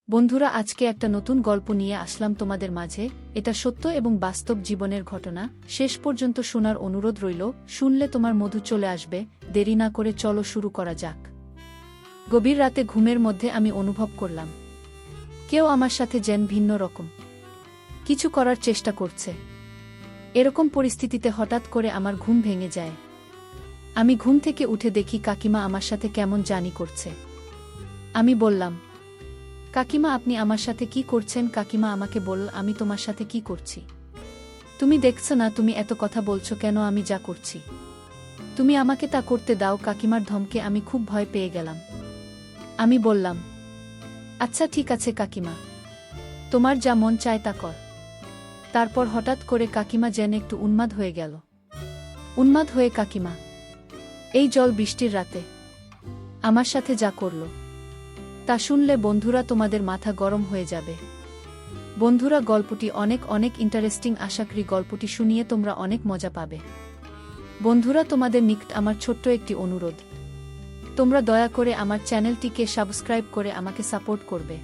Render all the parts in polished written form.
বন্ধুরা, আজকে একটা নতুন গল্প নিয়ে আসলাম তোমাদের মাঝে। এটা সত্য এবং বাস্তব জীবনের ঘটনা। শেষ পর্যন্ত শোনার অনুরোধ রইল। শুনলে তোমার মধু চলে আসবে। দেরি না করে চলো শুরু করা যাক। গভীর রাতে ঘুমের মধ্যে আমি অনুভব করলাম কেউ আমার সাথে যেন ভিন্ন রকম কিছু করার চেষ্টা করছে। এরকম পরিস্থিতিতে হঠাৎ করে আমার ঘুম ভেঙে যায়। আমি ঘুম থেকে উঠে দেখি কাকিমা আমার সাথে কেমন জানি করছে। আমি বললাম, কাকিমা, আপনি আমার সাথে কি করছেন? কাকিমা আমাকে বলল, আমি তোমার সাথে কি করছি? তুমি দেখছো না তুমি এত কথা বলছো কেন? আমি যা করছি তুমি আমাকে তা করতে দাও। কাকিমার ধমকে আমি খুব ভয় পেয়ে গেলাম। আমি বললাম, আচ্ছা ঠিক আছে কাকিমা, তোমার যা মন চায় তা কর। তারপর হঠাৎ করে কাকিমা যেন একটু উন্মাদ হয়ে গেল। উন্মাদ হয়ে কাকিমা এই জল বৃষ্টির রাতে আমার সাথে যা করল তা শুনলে বন্ধুরা তোমাদের মাথা গরম হয়ে যাবে। বন্ধুরা, গল্পটি অনেক অনেক ইন্টারেস্টিং। আশা করি গল্পটি শুনিয়ে তোমরা অনেক মজা পাবে। বন্ধুরা, তোমাদের নিকট আমার ছোট্ট একটি অনুরোধ, তোমরা দয়া করে আমার চ্যানেলটিকে সাবস্ক্রাইব করে আমাকে সাপোর্ট করবে।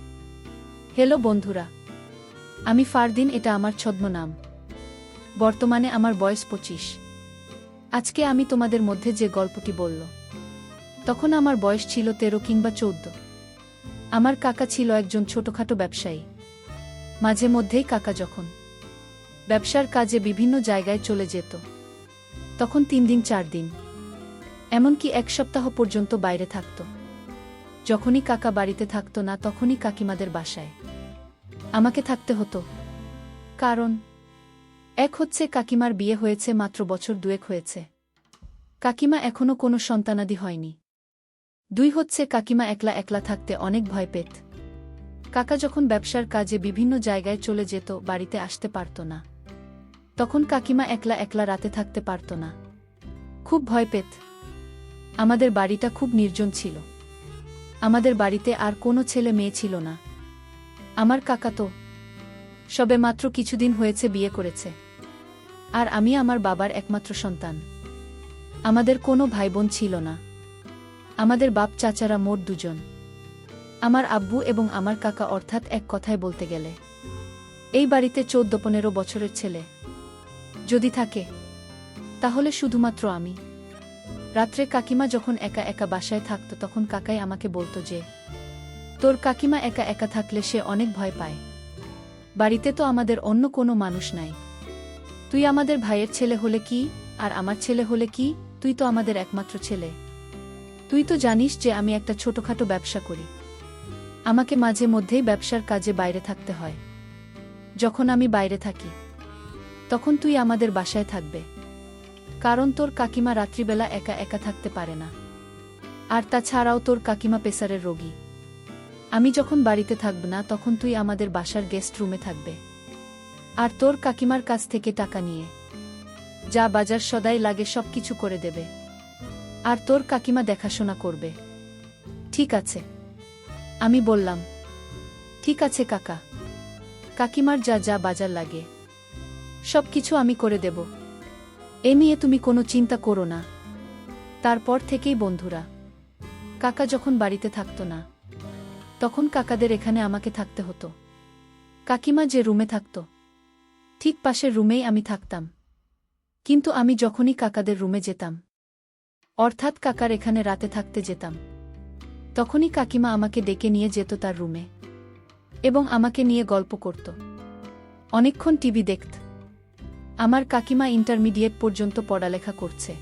হ্যালো বন্ধুরা, আমি ফারদিন, এটা আমার ছদ্মনাম। বর্তমানে আমার বয়স 25। আজকে আমি তোমাদের মধ্যে যে গল্পটি বলল তখন আমার বয়স ছিল 13 কিংবা 14। আমার কাকা ছিল একজন ছোটখাটো ব্যবসায়ী। মাঝে মধ্যেই কাকা যখন ব্যবসার কাজে বিভিন্ন জায়গায় চলে যেত তখন 3 দিন 4 দিন এমনকি 1 সপ্তাহ পর্যন্ত বাইরে থাকত। যখনই কাকা বাড়িতে থাকত না তখনই কাকিমাদের বাসায় আমাকে থাকতে হতো। কারণ এক হচ্ছে কাকিমার বিয়ে হয়েছে মাত্র বছর 2 হয়েছে, কাকিমা এখনো কোনো সন্তানাদি হয়নি। 2 হচ্ছে কাকিমা একলা একলা থাকতে অনেক ভয় পেত। কাকা যখন ব্যবসার কাজে বিভিন্ন জায়গায় চলে যেত বাড়িতে আসতে পারত না, তখন কাকিমা একলা একলা রাতে থাকতে পারত না, খুব ভয় পেত। আমাদের বাড়িটা খুব নির্জন ছিল। আমাদের বাড়িতে আর কোনো ছেলে মেয়ে ছিল না। আমার কাকা তো সবে মাত্র কিছুদিন হয়েছে বিয়ে করেছে, আর আমি আমার বাবার একমাত্র সন্তান। আমাদের কোনো ভাইবোন ছিল না। আমাদের বাপ চাচারা মোট 2 জন, আমার আব্বু এবং আমার কাকা, অর্থাৎ এক কথায় বলতে গেলে এই বাড়িতে 14-15 বছরের ছেলে যদি থাকে তাহলে শুধুমাত্র আমি। রাত্রে কাকিমা যখন একা একা বাসায় থাকত তখন কাকাই আমাকে বলতো যে, তোর কাকিমা একা একা থাকলে সে অনেক ভয় পায়। বাড়িতে তো আমাদের অন্য কোনো মানুষ নাই। তুই আমাদের ভাইয়ের ছেলে হলে কি, আর আমার ছেলে হলে কি, তুই তো আমাদের একমাত্র ছেলে। তুই তো জানিস যে আমি একটা ছোটখাটো ব্যবসা করি। আমাকে মাঝে মধ্যেই ব্যবসার কাজে বাইরে থাকতে হয়। যখন আমি বাইরে থাকি তখন তুই আমাদের বাসায় থাকবে, কারণ তোর কাকিমা রাত্রিবেলা একা একা থাকতে পারে না। আর তাছাড়াও তোর কাকিমা প্রেসারের রোগী। আমি যখন বাড়িতে থাকব না তখন তুই আমাদের বাসার গেস্ট রুমে থাকবে, আর তোর কাকিমার কাছ থেকে টাকা নিয়ে যা বাজার সদাই লাগে সবকিছু করে দেবে, আর তোর কাকিমা দেখাশোনা করবে। ঠিক আছে? আমি বললাম, ঠিক আছে কাকা, কাকিমার যা যা বাজার লাগে সবকিছু আমি করে দেব, এ নিয়ে তুমি কোনো চিন্তা করো না। তারপর থেকেই বন্ধুরা, কাকা যখন বাড়িতে থাকতো না তখন কাকাদের এখানে আমাকে থাকতে হতো। কাকিমা যে রুমে থাকত ঠিক পাশের রুমেই আমি থাকতাম। কিন্তু আমি যখনই কাকাদের রুমে যেতাম, অর্থাৎ কাকার এখানে রাতে থাকতে যেতাম, তখনই কাকিমা আমাকে ডেকে নিয়ে যেত তার রুমে এবং আমাকে নিয়ে গল্প করত, অনেকক্ষণ টিভি দেখত। আমার কাকিমা ইন্টারমিডিয়েট পর্যন্ত পড়ালেখা করছে,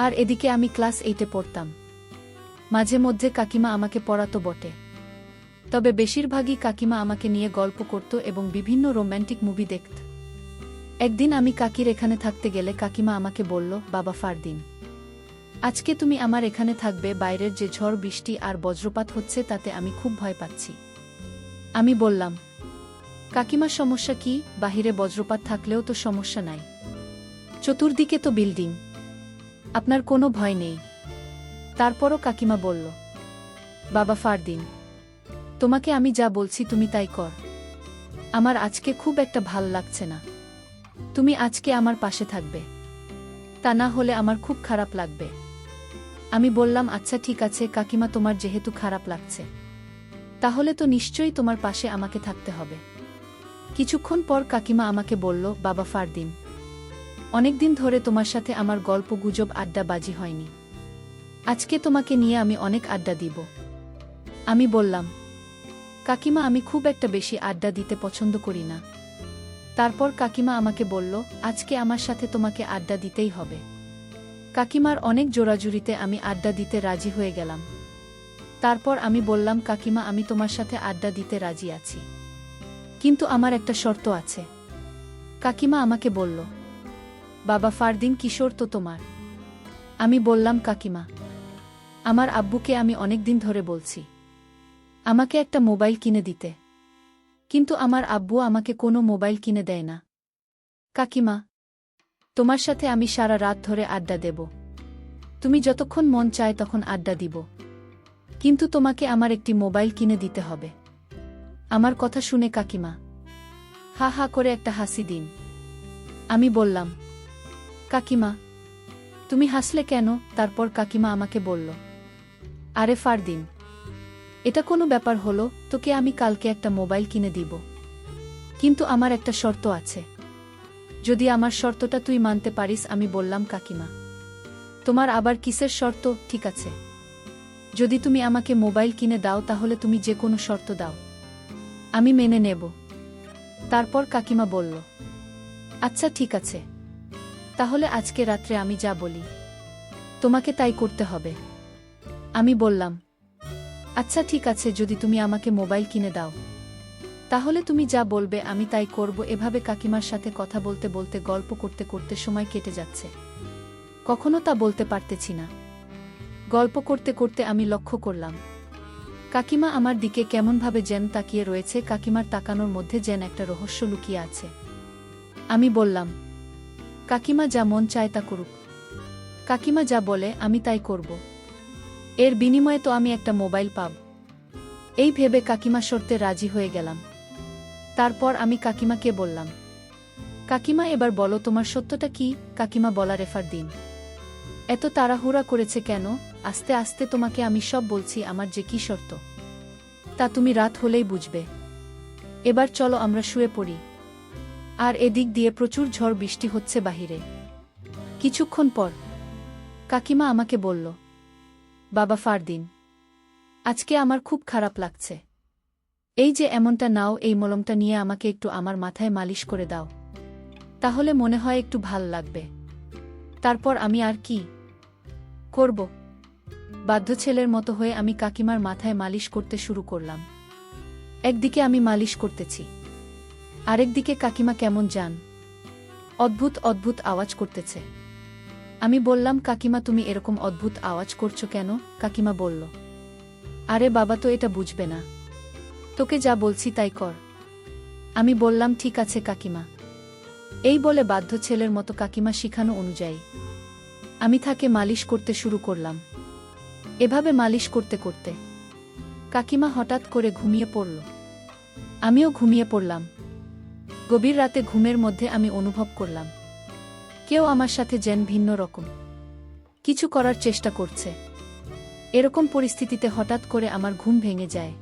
আর এদিকে আমি ক্লাস 8-এ পড়তাম। মাঝে মধ্যে কাকিমা আমাকে পড়াতো বটে, তবে বেশিরভাগই কাকিমা আমাকে নিয়ে গল্প করত এবং বিভিন্ন রোম্যান্টিক মুভি দেখত। একদিন আমি কাকির এখানে থাকতে গেলে কাকিমা আমাকে বলল, বাবা ফারদিন, আজকে তুমি আমার এখানে থাকবে। বাইরের যে ঝড় বৃষ্টি আর বজ্রপাত হচ্ছে তাতে আমি খুব ভয় পাচ্ছি। আমি বললাম, কাকিমা সমস্যা কি? বাহিরে বজ্রপাত থাকলেও তো সমস্যা নাই, চতুর্দিকে তো বিল্ডিং, আপনার কোনো ভয় নেই। তারপরও কাকিমা বলল, বাবা ফারদিন, তোমাকে আমি যা বলছি তুমি তাই কর। আমার আজকে খুব একটা ভাল লাগছে না। তুমি আজকে আমার পাশে থাকবে, তা না হলে আমার খুব খারাপ লাগবে। আমি বললাম, আচ্ছা ঠিক আছে কাকিমা, তোমার যেহেতু খারাপ লাগছে তাহলে তো নিশ্চয়ই তোমার পাশে আমাকে থাকতে হবে। কিছুক্ষণ পর কাকিমা আমাকে বলল, বাবা ফারদিন, অনেকদিন ধরে তোমার সাথে আমার গল্প গুজব আড্ডাবাজি হয়নি। আজকে তোমাকে নিয়ে আমি অনেক আড্ডা দিব। আমি বললাম, কাকিমা আমি খুব একটা বেশি আড্ডা দিতে পছন্দ করি না। তারপর কাকিমা আমাকে বলল, আজকে আমার সাথে তোমাকে আড্ডা দিতেই হবে। কাকিমার অনেক জোরাজুরিতে আমি আড্ডা দিতে রাজি হয়ে গেলাম। তারপর আমি বললাম, কাকিমা আমি তোমার সাথে আড্ডা দিতে রাজি আছি, কিন্তু আমার একটা শর্ত আছে। কাকিমা আমাকে বলল, বাবা ফারদিন কি শর্ত তোমার? আমি বললাম, কাকিমা আমার আব্বুকে আমি অনেক দিন ধরে বলছি আমাকে একটা মোবাইল কিনে দিতে, কিন্তু আমার আব্বু আমাকে কোনো মোবাইল কিনে দেয় না। কাকিমা তোমার সাথে আমি সারা রাত ধরে আড্ডা দেব, তুমি যতক্ষণ মন চায় তখন আড্ডা দিব, কিন্তু তোমাকে আমার একটি মোবাইল কিনে দিতে হবে। আমার কথা শুনে কাকিমা হা হা করে একটা হাসি দিন। আমি বললাম, কাকিমা তুমি হাসলে কেন? তারপর কাকিমা আমাকে বলল, আরে ফারদিন, এটা কোনো ব্যাপার হলো? তোকে আমি কালকে একটা মোবাইল কিনে দিব, কিন্তু আমার একটা শর্ত আছে। যদি আমার শর্তটা তুই মানতে পারিস। আমি বললাম, কাকিমা তোমার আবার কিসের শর্ত? ঠিক আছে, যদি তুমি আমাকে মোবাইল কিনে দাও তাহলে তুমি যে কোনো শর্ত দাও, আমি মেনে নেব। তারপর কাকিমা বলল, আচ্ছা ঠিক আছে, তাহলে আজকে রাত্রে আমি যা বলি তোমাকে তাই করতে হবে। আমি বললাম, আচ্ছা ঠিক আছে, যদি তুমি আমাকে মোবাইল কিনে দাও তাহলে তুমি যা বলবে আমি তাই করব। এভাবে কাকিমার সাথে কথা বলতে বলতে গল্প করতে করতে সময় কেটে যাচ্ছে, কখনো তা বলতে পারতেছি না। গল্প করতে করতে আমি লক্ষ্য করলাম কাকিমা আমার দিকে কেমনভাবে যেন তাকিয়ে রয়েছে। কাকিমার তাকানোর মধ্যে যেন একটা রহস্য লুকিয়ে আছে। আমি বললাম, কাকিমা যা মন চায় তা করুক, কাকিমা যা বলে আমি তাই করব, এর বিনিময়ে তো আমি একটা মোবাইল পাব। এই ভেবে কাকিমা শর্তে রাজি হয়ে গেলাম। তারপর আমি কাকিমাকে বললাম, কাকিমা এবার বলো তোমার সত্যটা কি? কাকিমা বলার ফারদিন এত তাড়াহুড়া করেছে কেন? আস্তে আস্তে তোমাকে আমি সব বলছি আমার যে কি শর্ত, তা তুমি রাত হলেই বুঝবে। এবার চলো আমরা শুয়ে পড়ি। আর এদিক দিয়ে প্রচুর ঝড় বৃষ্টি হচ্ছে বাহিরে। কিছুক্ষণ পর কাকিমা আমাকে বলল, বাবা ফারদিন, আজকে আমার খুব খারাপ লাগছে। এই যে এমনটা নাও, এই মলমটা নিয়ে আমাকে একটু আমার মাথায় মালিশ করে দাও, তাহলে মনে হয় একটু ভাল লাগবে। তারপর আমি আর কি করব, বাধ্য ছেলের মতো হয়ে আমি কাকিমার মাথায় মালিশ করতে শুরু করলাম। একদিকে আমি মালিশ করতেছি, আরেকদিকে কাকিমা কেমন জান অদ্ভুত অদ্ভুত আওয়াজ করতেছে। আমি বললাম, কাকিমা তুমি এরকম অদ্ভুত আওয়াজ করছো কেন? কাকিমা বলল, আরে বাবা তো এটা বুঝবে না, তোকে যা বলছি তাই কর। আমি বললাম, ঠিক আছে কাকিমা। এই বলে বাধ্য ছেলের মতো কাকিমা শিখানো অনুযায়ী আমি তাকে মালিশ করতে শুরু করলাম। এভাবে মালিশ করতে করতে কাকিমা হঠাৎ করে ঘুমিয়ে পড়ল। আমিও ঘুমিয়ে পড়লাম। গভীর রাতে ঘুমের মধ্যে আমি অনুভব করলাম কেউ আমার সাথে যেন ভিন্ন রকম কিছু করার চেষ্টা করছে। এরকম পরিস্থিতিতে হঠাৎ করে আমার ঘুম ভেঙে যায়।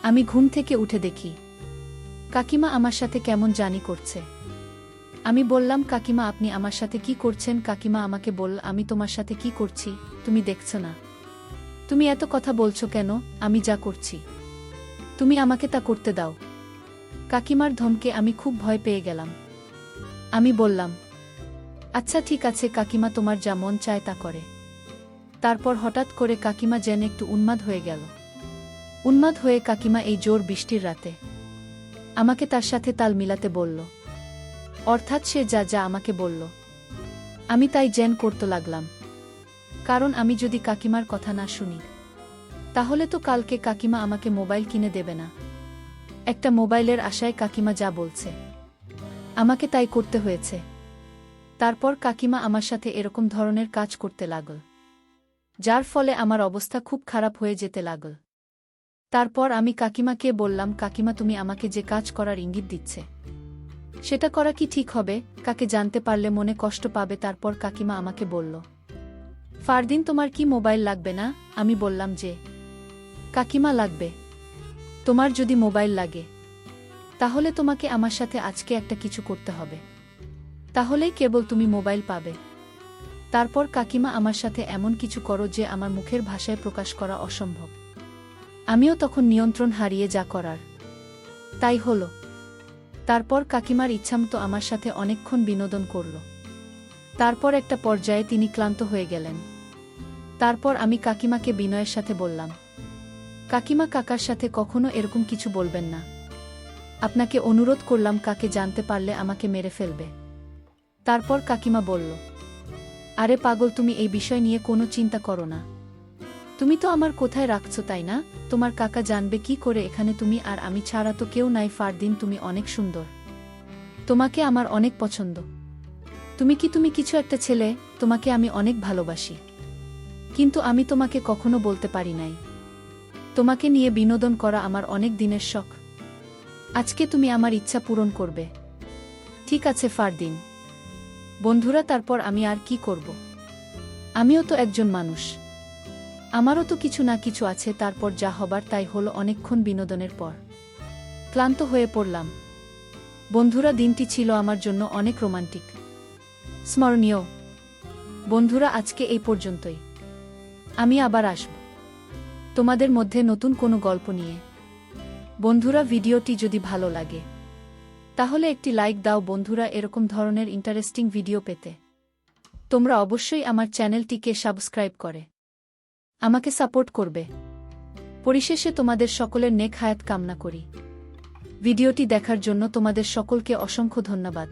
আমি ঘুম থেকে উঠে দেখি কাকিমা আমার সাথে কেমন জানি করছে। আমি বললাম, কাকিমা আপনি আমার সাথে কি করছেন? কাকিমা আমাকে বলল, আমি তোমার সাথে কি করছি তুমি দেখছো না? তুমি এত কথা বলছো কেন? আমি যা করছি তুমি আমাকে তা করতে দাও। কাকিমার ধমকে আমি খুব ভয় পেয়ে গেলাম। আমি বললাম, আচ্ছা ঠিক আছে কাকিমা, তোমার যা মন চায় তা করে। তারপর হঠাৎ করে কাকিমা যেন একটু উন্মাদ হয়ে গেল। উন্মাদ হয়ে কাকিমা এই জোর বৃষ্টির রাতে আমাকে তার সাথে তাল মিলাতে বলল, অর্থাৎ সে যা যা আমাকে বলল আমি তাই যেন করতে লাগলাম। কারণ আমি যদি কাকিমার কথা না শুনি তাহলে তো কালকে কাকিমা আমাকে মোবাইল কিনে দেবে না। একটা মোবাইলের আশায় কাকিমা যা বলছে আমাকে তাই করতে হয়েছে। তারপর কাকিমা আমার সাথে এরকম ধরনের কাজ করতে লাগল, যার ফলে আমার অবস্থা খুব খারাপ হয়ে যেতে লাগল। তারপর আমি কাকিমাকে বললাম, কাকিমা তুমি আমাকে যে কাজ করার ইঙ্গিত দিচ্ছে সেটা করা কি ঠিক হবে? কাকে জানতে পারলে মনে কষ্ট পাবে। তারপর কাকিমা আমাকে বলল, ফারদিন তোমার কি মোবাইল লাগবে না? আমি বললাম যে কাকিমা লাগবে। তোমার যদি মোবাইল লাগে তাহলে তোমাকে আমার সাথে আজকে একটা কিছু করতে হবে, তাহলেই কেবল তুমি মোবাইল পাবে। তারপর কাকিমা আমার সাথে এমন কিছু করো যে আমার মুখের ভাষায় প্রকাশ করা অসম্ভব। আমিও তখন নিয়ন্ত্রণ হারিয়ে যা করার তাই হলো। তারপর কাকিমার ইচ্ছামতো আমার সাথে অনেকক্ষণ বিনোদন করল। তারপর একটা পর্যায়ে তিনি ক্লান্ত হয়ে গেলেন। তারপর আমি কাকিমাকে বিনয়ের সাথে বললাম, কাকিমা, কাকার সাথে কখনো এরকম কিছু বলবেন না। আপনাকে অনুরোধ করলাম, কাকে জানতে পারলে আমাকে মেরে ফেলবে। তারপর কাকিমা বলল, আরে পাগল, তুমি এই বিষয় নিয়ে কোনো চিন্তা করো না। তুমি তো আমার কোথায় রাখছো, তাই না? তোমার কাকা জানবে কি করে এখানে তুমি আর আমি ছাড়া তো কেউ নাই। ফারদিন, তুমি অনেক সুন্দর, তোমাকে আমার অনেক পছন্দ। তুমি কিছু একটা ছেলে, তোমাকে আমি অনেক ভালোবাসি, কিন্তু আমি তোমাকে কখনো বলতে পারি নাই। তোমাকে নিয়ে বিনোদন করা আমার অনেক দিনের শখ। আজকে তুমি আমার ইচ্ছা পূরণ করবে। ঠিক আছে ফারদিন। বন্ধুরা, তারপর আমি আর কি করব? আমিও তো একজন মানুষ, আমারও তো কিছু না কিছু আছে। তারপর যা হবার তাই হলো। অনেকক্ষণ বিনোদনের পর ক্লান্ত হয়ে পড়লাম। বন্ধুরা, দিনটি ছিল আমার জন্য অনেক রোমান্টিক, স্মরণীয়। বন্ধুরা, আজকে এই পর্যন্তই। আমি আবার আসব তোমাদের মধ্যে নতুন কোনো গল্প নিয়ে। বন্ধুরা, ভিডিওটি যদি ভালো লাগে তাহলে একটি লাইক দাও। বন্ধুরা, এরকম ধরনের ইন্টারেস্টিং ভিডিও পেতে তোমরা অবশ্যই আমার চ্যানেলটিকে সাবস্ক্রাইব করে আমাকে সাপোর্ট করবে। পরিশেষে তোমাদের সকলের নেক হায়াত কামনা করি। ভিডিওটি দেখার জন্য তোমাদের সকলকে অসংখ্য ধন্যবাদ।